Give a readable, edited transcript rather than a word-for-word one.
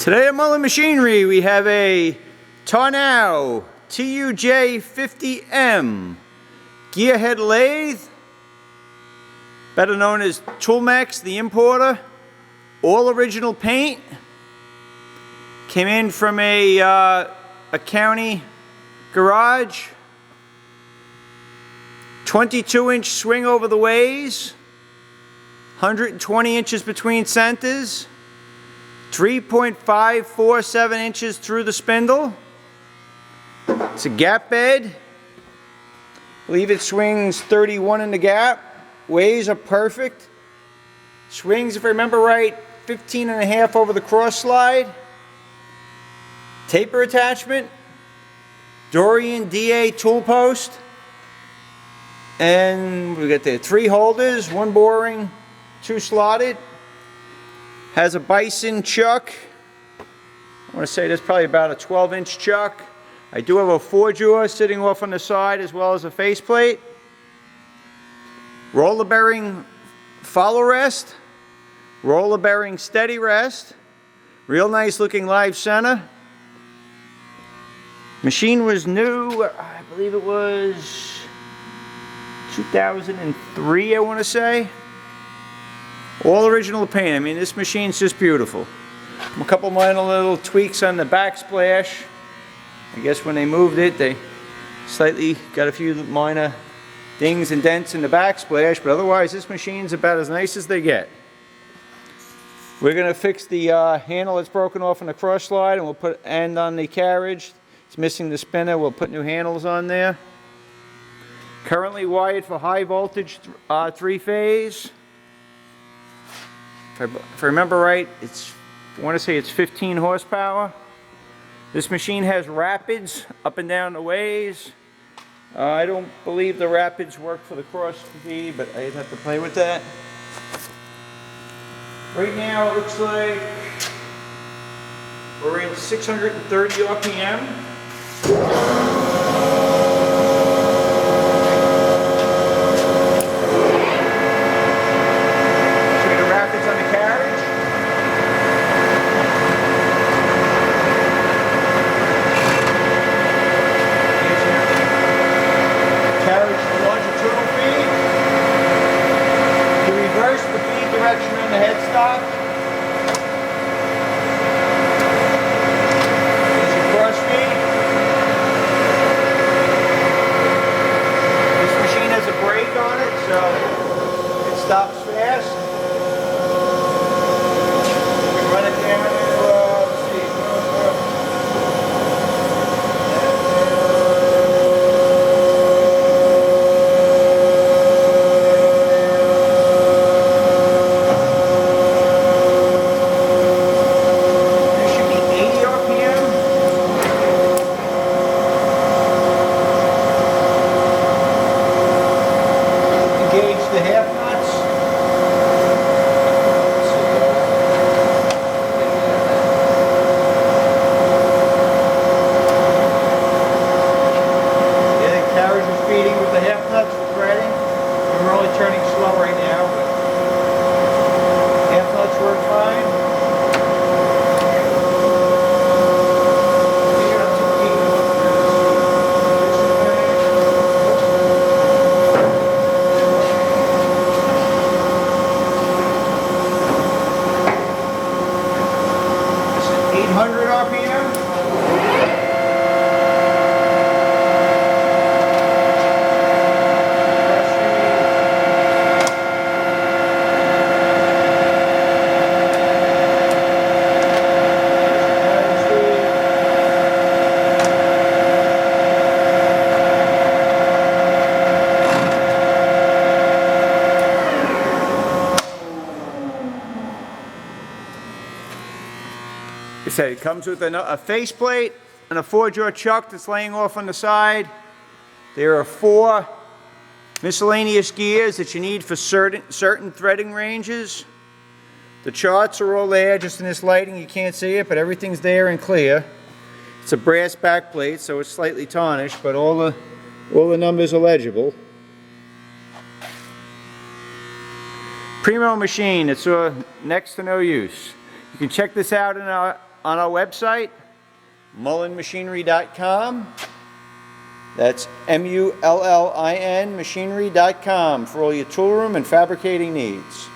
Today at Mullin Machinery we have a Tarnow TUJ50M gearhead lathe, better known as Toolmex, the importer. All original paint. Came in from a county garage. 22-inch swing over the ways. 120 inches between centers. 3.547 inches through the spindle. It's a gap bed. I believe it swings 31 in the gap. Ways are perfect. Swings, if I remember right, 15.5 over the cross slide. Taper attachment. Dorian DA tool post. And we got the 3 holders, 1 boring, 2 slotted. Has a bison chuck. I want to say that's probably about a 12-inch chuck. I do have a 4-jaw sitting off on the side as well as a faceplate. Roller bearing follow rest. Roller bearing steady rest. Real nice looking live center. Machine was new, I believe it was 2003, I want to say. All original paint. I mean, this machine's just beautiful. A couple minor little tweaks on the backsplash. I guess when they moved it, they slightly got a few minor dings and dents in the backsplash, but otherwise this machine's about as nice as they get. We're going to fix the handle that's broken off on the cross slide, and we'll put end on the carriage. It's missing the spinner. We'll put new handles on there. Currently wired for high voltage 3-phase. If I remember right, I want to say it's 15 horsepower. This machine has rapids up and down the ways. I don't believe the rapids work for the cross feed, but I'd have to play with that. Right now it looks like we're in 630 RPM. The headstock. There's your cross feed. This machine has a brake on it, so it stops fast. We run it down to, let's see. It comes with a faceplate and a 4-jaw chuck that's laying off on the side. There are 4 miscellaneous gears that you need for certain threading ranges. The charts are all there, just in this lighting you can't see it, but everything's there and clear. It's a brass backplate, so it's slightly tarnished, but all the numbers are legible. Primo machine, it's next to no use. You can check this out in on our website, mullinmachinery.com. That's MULLIN machinery.com for all your tool room and fabricating needs.